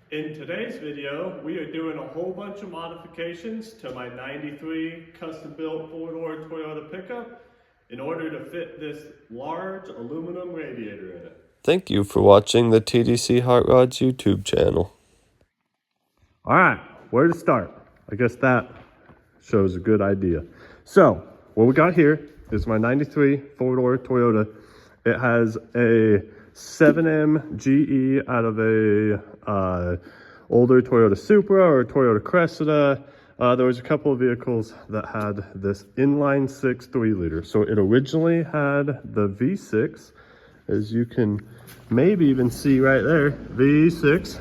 In today's video, we are doing a whole bunch of modifications to my 93 custom-built four-door Toyota pickup in order to fit this large aluminum radiator in it. Thank you for watching the TDC Hot Rods YouTube channel. All right, where to start? I guess that shows a good idea. So, what we got here is my 93 four-door Toyota. It has a 7M GE out of a older Toyota Supra or Toyota Cressida. There was a couple of vehicles that had this inline 6 3-liter. So it originally had the V6, as you can maybe even see right there, V6.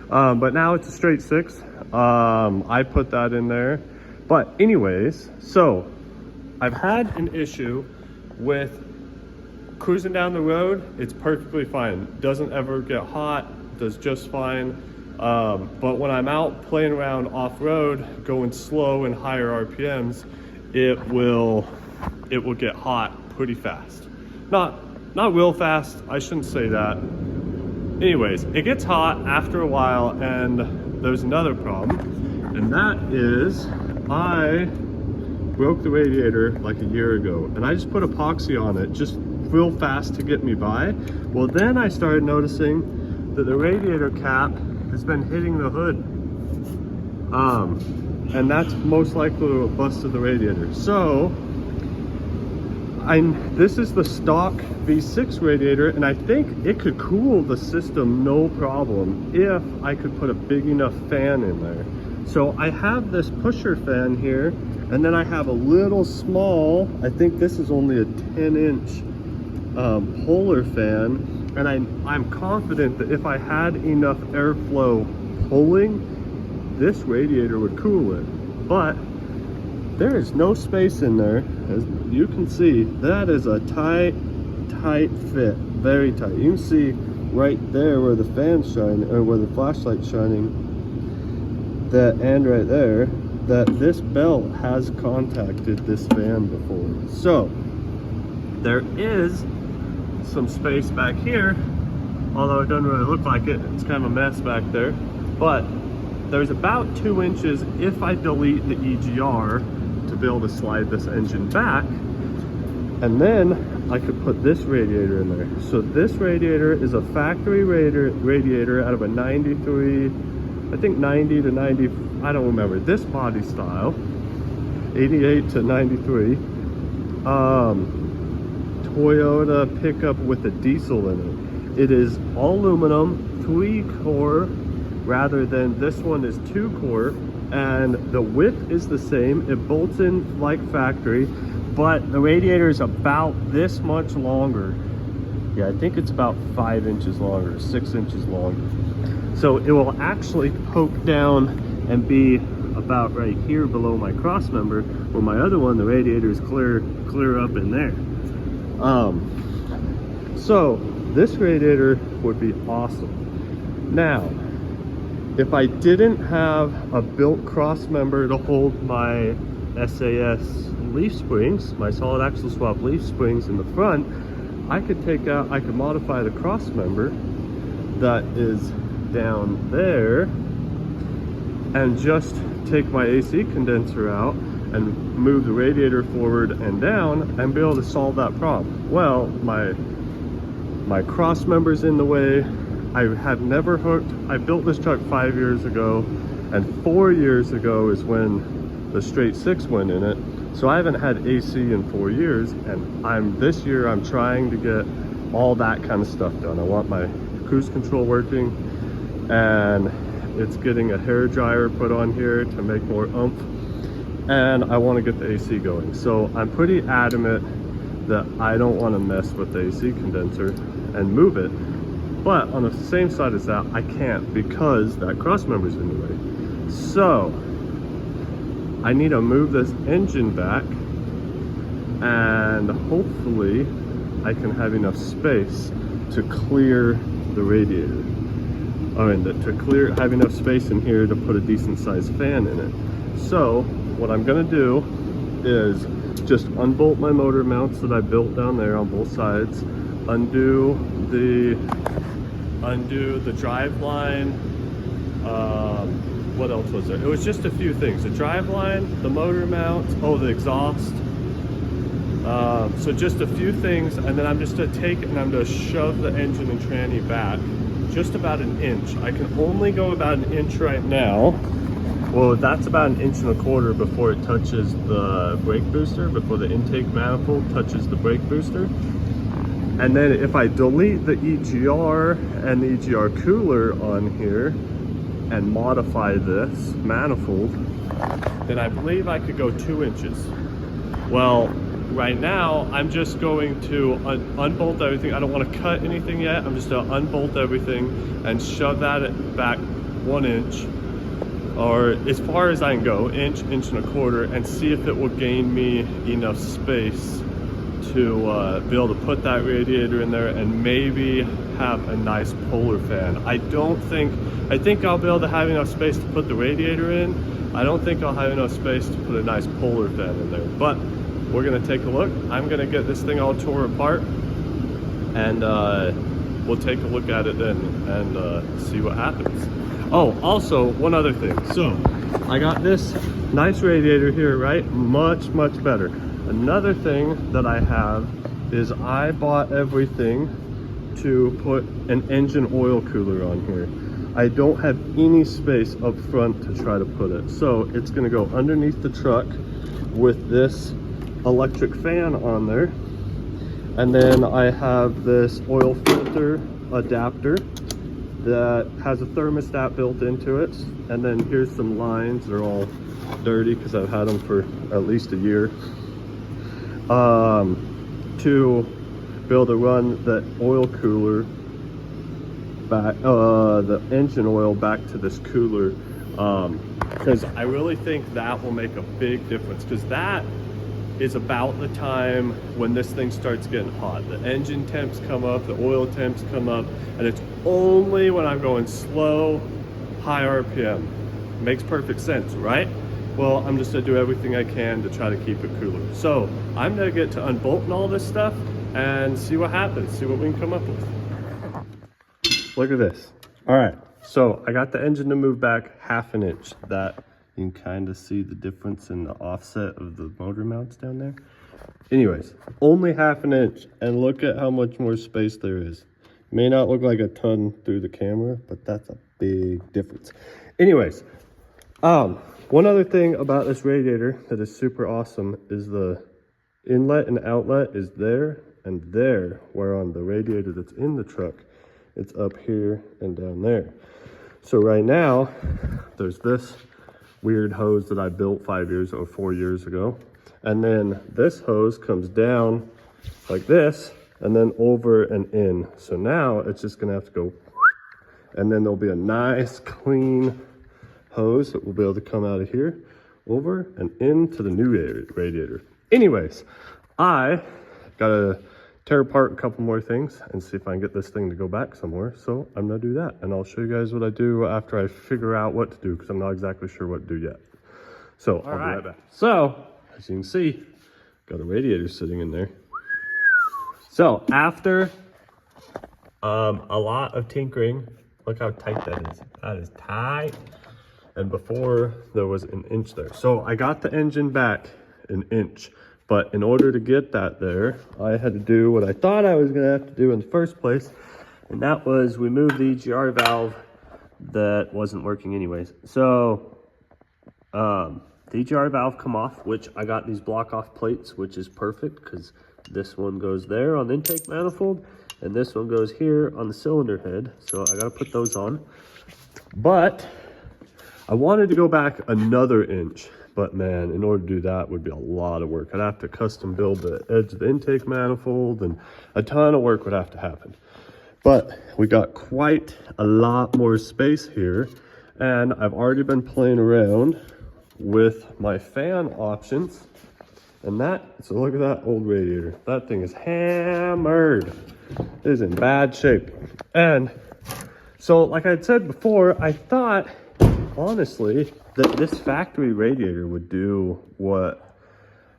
But now it's a straight 6. I put that in there. But anyways, so I've had an issue with cruising down the road. It's perfectly fine. Doesn't ever get hot, does just fine. But when I'm out playing around off-road, going slow and higher RPMs, it will get hot pretty fast. Not real fast, I shouldn't say that. Anyways, it gets hot after a while, and there's another problem, and that is I broke the radiator like a year ago, and I just put epoxy on it just real fast to get me by. Well, then I started noticing that the radiator cap has been hitting the hood, and that's most likely what busted the radiator. So this is the stock V6 radiator, and I think it could cool the system no problem if I could put a big enough fan in there. So I have this pusher fan here, and then I have a little small, I think this is only a 10-inch Polar fan, and I'm confident that if I had enough airflow pulling, this radiator would cool it. But there is no space in there. As you can see, that is a tight fit, very tight. You can see right there where the fan's shining, or where the flashlight's shining, that, and right there, that this belt has contacted this fan before. So there is some space back here, although it doesn't really look like it. It's kind of a mess back there, but there's about 2 inches if I delete the EGR to be able to slide this engine back, and then I could put this radiator in there. So this radiator is a factory radiator out of a 93, I think 90 to 90, I don't remember, this body style, 88 to 93. Toyota pickup with a diesel in it. It is all aluminum, 3-core, rather than this one is 2-core, and the width is the same. It bolts in like factory, but the radiator is about this much longer. Yeah, I think it's about 5 inches longer, 6 inches longer. So it will actually poke down and be about right here below my crossmember, where my other one, the radiator is clear up in there. So this radiator would be awesome. Now, if I didn't have a built cross member to hold my SAS leaf springs, my solid axle swap leaf springs in the front, I could modify the cross member that is down there and just take my AC condenser out and move the radiator forward and down and be able to solve that problem. Well, my cross member's in the way. I have never hooked. I built this truck 5 years ago, and 4 years ago is when the straight 6 went in it. So I haven't had AC in 4 years, and this year I'm trying to get all that kind of stuff done. I want my cruise control working, and it's getting a hair dryer put on here to make more oomph, and I want to get the AC going. So I'm pretty adamant that I don't want to mess with the AC condenser and move it. But on the same side as that, I can't because that cross member's in the way. So I need to move this engine back, and hopefully I can have enough space to clear the radiator. Have enough space in here to put a decent sized fan in it. So what I'm gonna do is just unbolt my motor mounts that I built down there on both sides, undo the drive line what else was there? It was just a few things. The driveline, the motor mount, oh, the exhaust. So just a few things, and then I'm just gonna take it and I'm gonna shove the engine and tranny back just about an inch. I can only go about an inch right now. Well, that's about an inch and a quarter before it touches the brake booster, before the intake manifold touches the brake booster. And then if I delete the EGR and the EGR cooler on here and modify this manifold, then I believe I could go 2 inches. Well, right now I'm just going to unbolt everything. I don't want to cut anything yet. I'm just going to unbolt everything and shove that back 1 inch, or as far as I can go, inch and a quarter, and see if it will gain me enough space to be able to put that radiator in there and maybe have a nice polar fan. I think I'll be able to have enough space to put the radiator in. I don't think I'll have enough space to put a nice polar fan in there, but we're gonna take a look. I'm gonna get this thing all tore apart, and we'll take a look at it then and see what happens. Oh, also one other thing. So I got this nice radiator here, right? Much better. Another thing that I have is I bought everything to put an engine oil cooler on here. I don't have any space up front to try to put it. So it's gonna go underneath the truck with this electric fan on there. And then I have this oil filter adapter that has a thermostat built into it. And then here's some lines. They're all dirty because I've had them for at least a year. To be able to run the oil cooler back, the engine oil back to this cooler, because I really think that will make a big difference, because that is about the time when this thing starts getting hot. The engine temps come up, the oil temps come up, and it's only when I'm going slow, high RPM. Makes perfect sense, right? Well, I'm just gonna do everything I can to try to keep it cooler. So I'm gonna get to unbolting all this stuff and see what happens, see what we can come up with. Look at this. All right, so I got the engine to move back 1/2 inch. That you can kind of see the difference in the offset of the motor mounts down there. Anyways, only 1/2 inch, and look at how much more space there is. May not look like a ton through the camera, but that's a big difference. Anyways, one other thing about this radiator that is super awesome is the inlet and outlet is there and there, where on the radiator that's in the truck, it's up here and down there. So right now, there's this weird hose that I built 5 years or 4 years ago. And then this hose comes down like this and then over and in. So now it's just gonna have to go, and then there'll be a nice clean hose that will be able to come out of here over and into the new radiator. Anyways, I gotta tear apart a couple more things and see if I can get this thing to go back somewhere. So I'm gonna do that, and I'll show you guys what I do after I figure out what to do, because I'm not exactly sure what to do yet. So I'll be right back. So as you can see, got a radiator sitting in there. So after a lot of tinkering, look how tight that is. That is tight. And before there was an inch there. So I got the engine back an inch, but in order to get that there, I had to do what I thought I was gonna have to do in the first place, and that was remove the EGR valve that wasn't working anyways. So the EGR valve come off, which I got these block off plates, which is perfect because this one goes there on the intake manifold and this one goes here on the cylinder head. So I gotta put those on. But I wanted to go back another inch, but man, in order to do that would be a lot of work. I'd have to custom build the edge of the intake manifold, and a ton of work would have to happen. But we got quite a lot more space here, and I've already been playing around with my fan options. And so look at that old radiator. That thing is hammered. It is in bad shape. And so like I said before, I thought honestly that this factory radiator would do what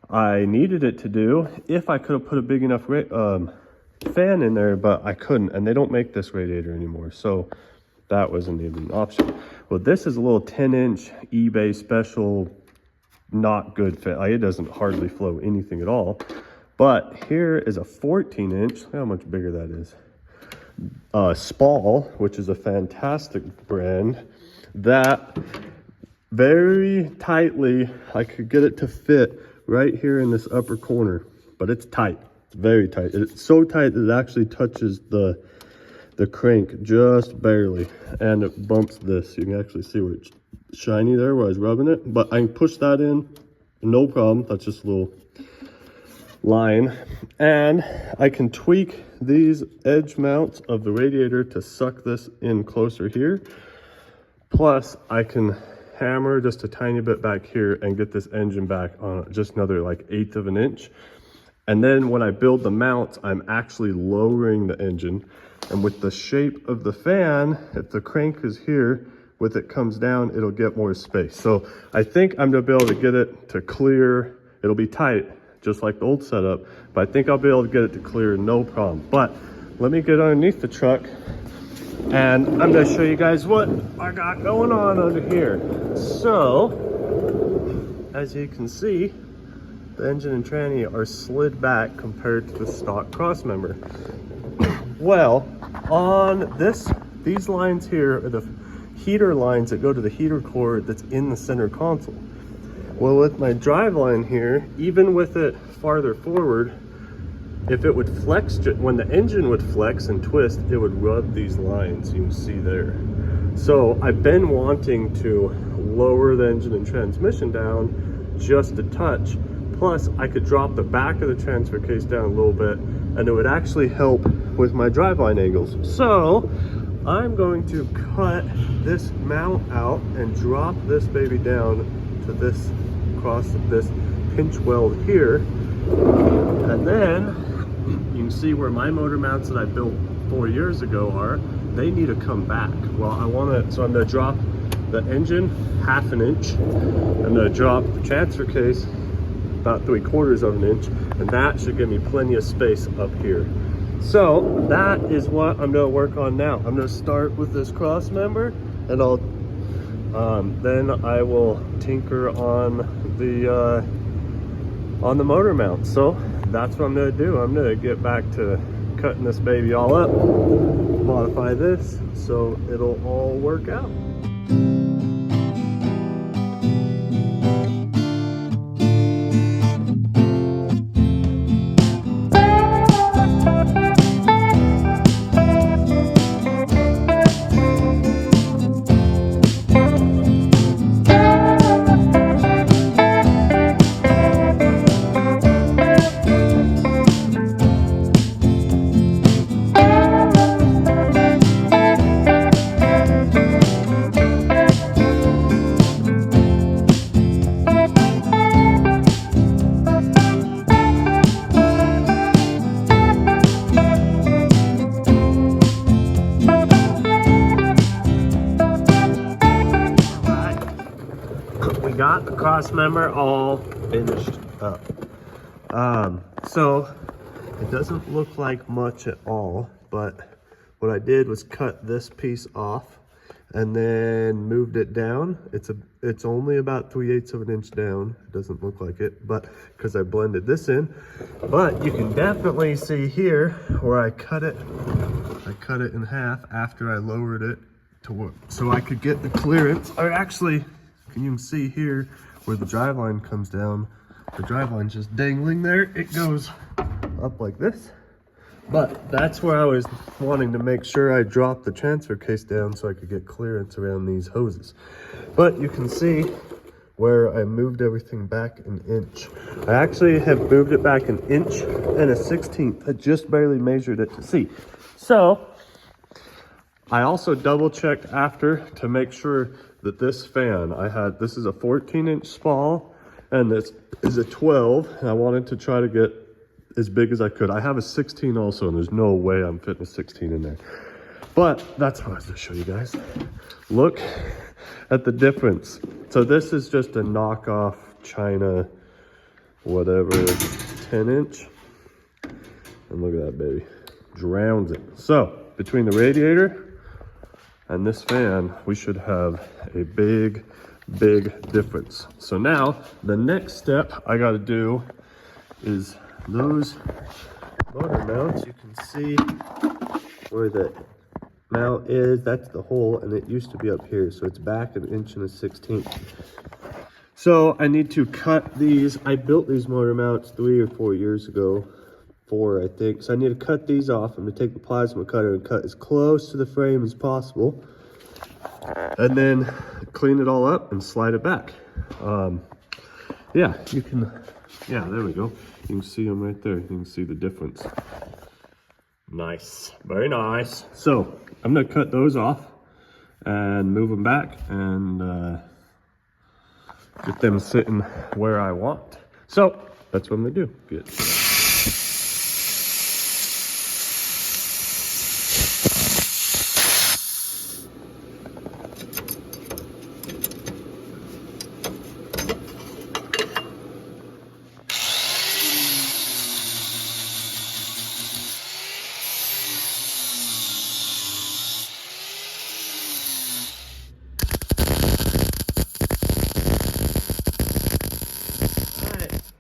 I needed it to do if I could have put a big enough fan in there, but I couldn't, and they don't make this radiator anymore. So that wasn't even an option. Well, this is a little 10-inch eBay special, not good fit. Like, it doesn't hardly flow anything at all. But here is a 14-inch. Look how much bigger that is. Spall, which is a fantastic brand, that very tightly, I could get it to fit right here in this upper corner, but it's tight. It's very tight. It's so tight that it actually touches the crank just barely, and it bumps this. You can actually see where it's shiny there where I was rubbing it, but I can push that in, no problem. That's just a little line, and I can tweak these edge mounts of the radiator to suck this in closer here. Plus I can hammer just a tiny bit back here and get this engine back on just another like 1/8 of an inch. And then when I build the mounts, I'm actually lowering the engine, and with the shape of the fan, if the crank is here, with it comes down, it'll get more space. So I think I'm gonna be able to get it to clear. It'll be tight just like the old setup, but I think I'll be able to get it to clear no problem. But let me get underneath the truck and I'm gonna show you guys what I got going on under here. So, as you can see, the engine and tranny are slid back compared to the stock Crossmember. Well, on these lines here are the heater lines that go to the heater cord that's in the center console. Well, with my drive line here, even with it farther forward, if it would flex, when the engine would flex and twist, it would rub these lines you can see there. So I've been wanting to lower the engine and transmission down just a touch. Plus I could drop the back of the transfer case down a little bit, and it would actually help with my driveline angles. So I'm going to cut this mount out and drop this baby down to this this pinch weld here, and then you can see where my motor mounts that I built 4 years ago are. They need to come back. Well, so I'm gonna drop the engine 1/2 inch. I'm gonna drop the transfer case about 3/4 of an inch, and that should give me plenty of space up here. So that is what I'm gonna work on now. I'm gonna start with this Crossmember, and then I will tinker on the motor mount. So that's what I'm gonna do. I'm gonna get back to cutting this baby all up, modify this so it'll all work out. Got the Crossmember all finished up. So it doesn't look like much at all, but what I did was cut this piece off and then moved it down. It's only about 3/8 of an inch down. It doesn't look like it, but because I blended this in. But you can definitely see here where I cut it in half after I lowered it to work, so I could get the clearance. Or actually, you can see here where the driveline comes down. The driveline's just dangling there. It goes up like this. But that's where I was wanting to make sure I dropped the transfer case down so I could get clearance around these hoses. But you can see where I moved everything back an inch. I actually have moved it back an inch and a 1/16. I just barely measured it to see. So I also double checked after to make sure that this fan this is a 14-inch spall and this is a 12, and I wanted to try to get as big as I could. I have a 16 also, and there's no way I'm fitting a 16 in there. But that's what I was to show you guys. Look at the difference. So this is just a knockoff China, whatever, 10-inch. And look at that baby, drowns it. So between the radiator and this fan, we should have a big difference. So now the next step I got to do is those motor mounts. You can see where the mount is. That's the hole, and it used to be up here, so it's back 1.1 inches. So I need to cut these. I built these motor mounts 3 or 4 years ago. 4, I think. So I need to cut these off. I'm gonna take the plasma cutter and cut as close to the frame as possible, and then clean it all up and slide it back. Yeah, you can, yeah, there we go. You can see them right there. You can see the difference. Nice, very nice. So I'm gonna cut those off and move them back and get them sitting where I want. So that's what I'm gonna do. Good.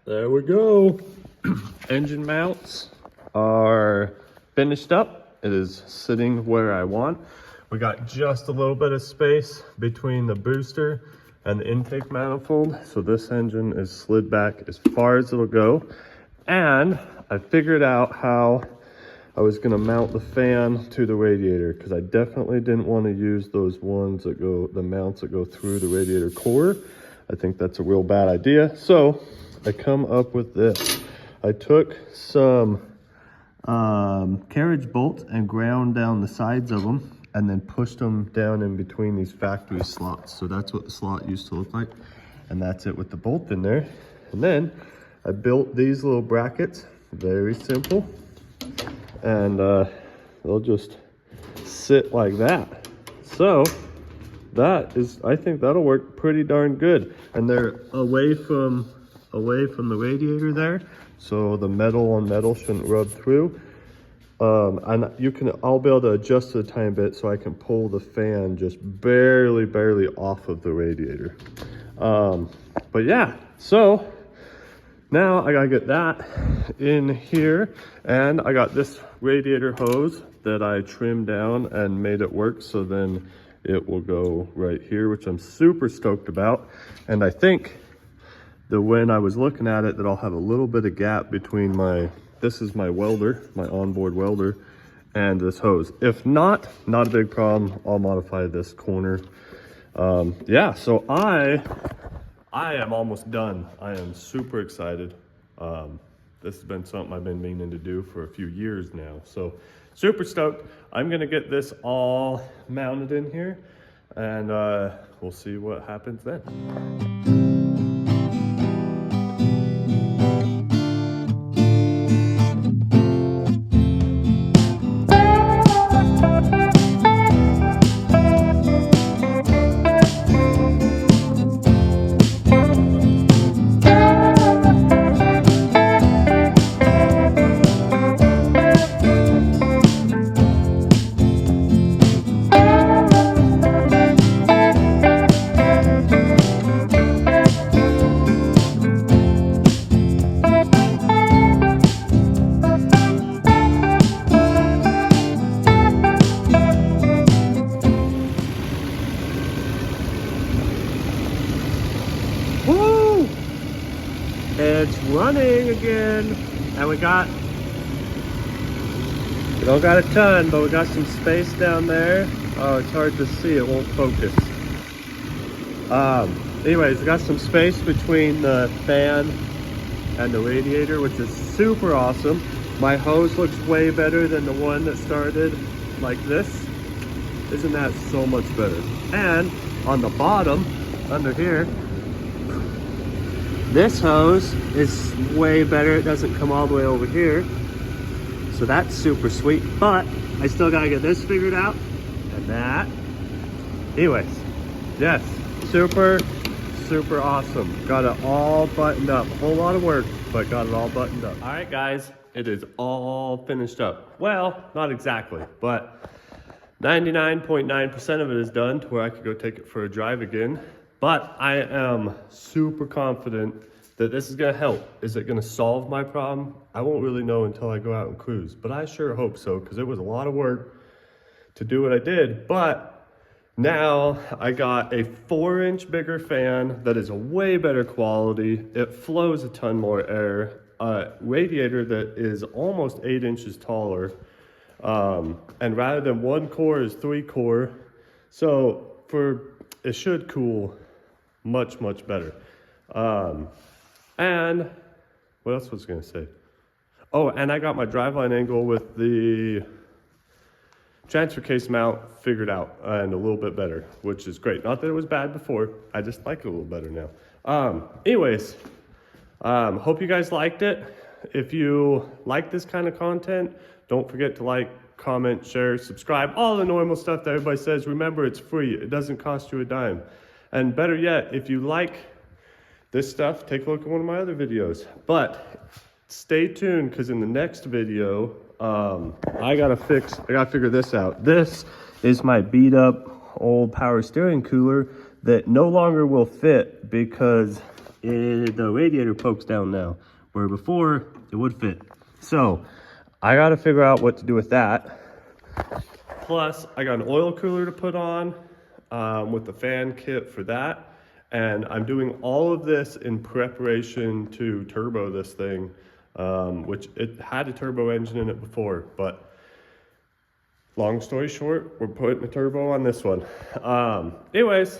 There we go. Engine mounts are finished up. It is sitting where I want. We got just a little bit of space between the booster and the intake manifold. So this engine is slid back as far as it'll go. And I figured out how I was gonna mount the fan to the radiator, because I definitely didn't want to use those ones that go, the mounts that go through the radiator core. I think that's a real bad idea. So I come up with this. I took some carriage bolts and ground down the sides of them and then pushed them down in between these factory slots. So that's what the slot used to look like. And that's it with the bolt in there. And then I built these little brackets, very simple. And they'll just sit like that. So that is, I think that'll work pretty darn good. And they're away from the radiator there, so the metal on metal shouldn't rub through. And I'll be able to adjust it a tiny bit so I can pull the fan just barely off of the radiator. But yeah, so now I gotta get that in here, and I got this radiator hose that I trimmed down and made it work, so then it will go right here, which I'm super stoked about. And I think that when I was looking at it, that I'll have a little bit of gap between this is my welder, my onboard welder, and this hose. If not a big problem. I'll modify this corner. Yeah, so I am almost done. I am super excited. This has been something I've been meaning to do for a few years now. So super stoked. I'm gonna get this all mounted in here, and we'll see what happens then. It's running again, and we don't got a ton, but we got some space down there. Oh, it's hard to see, it won't focus. Anyways, we got some space between the fan and the radiator, which is super awesome. My hose looks way better than the one that started like this. Isn't that so much better? And on the bottom, under here, this hose is way better. It doesn't come all the way over here. So that's super sweet, but I still gotta get this figured out and that. Anyways, yes, super awesome. Got it all buttoned up. A whole lot of work, but got it all buttoned up. All right, guys, it is all finished up. Well, not exactly, but 99.9% of it is done to where I could go take it for a drive again. But I am super confident that this is gonna help. Is it gonna solve my problem? I won't really know until I go out and cruise, but I sure hope so, because it was a lot of work to do what I did. But now I got a 4-inch bigger fan that is a way better quality. It flows a ton more air. A radiator that is almost 8 inches taller. And rather than 1 core is 3 core. So it should cool much, much better. And what else was I gonna say? Oh, and I got my driveline angle with the transfer case mount figured out and a little bit better, which is great. Not that it was bad before, I just like it a little better now. Anyways, hope you guys liked it. If you like this kind of content, don't forget to like, comment, share, subscribe, all the normal stuff that everybody says. Remember, it's free. It doesn't cost you a dime. And better yet, if you like this stuff, take a look at one of my other videos. But stay tuned, because in the next video, I gotta figure this out. This is my beat up old power steering cooler that no longer will fit because the radiator pokes down now, where before it would fit. So I gotta figure out what to do with that. Plus I got an oil cooler to put on with the fan kit for that. And I'm doing all of this in preparation to turbo this thing, which it had a turbo engine in it before, but long story short, we're putting a turbo on this one. Anyways,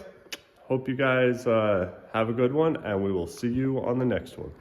hope you guys have a good one, and we will see you on the next one.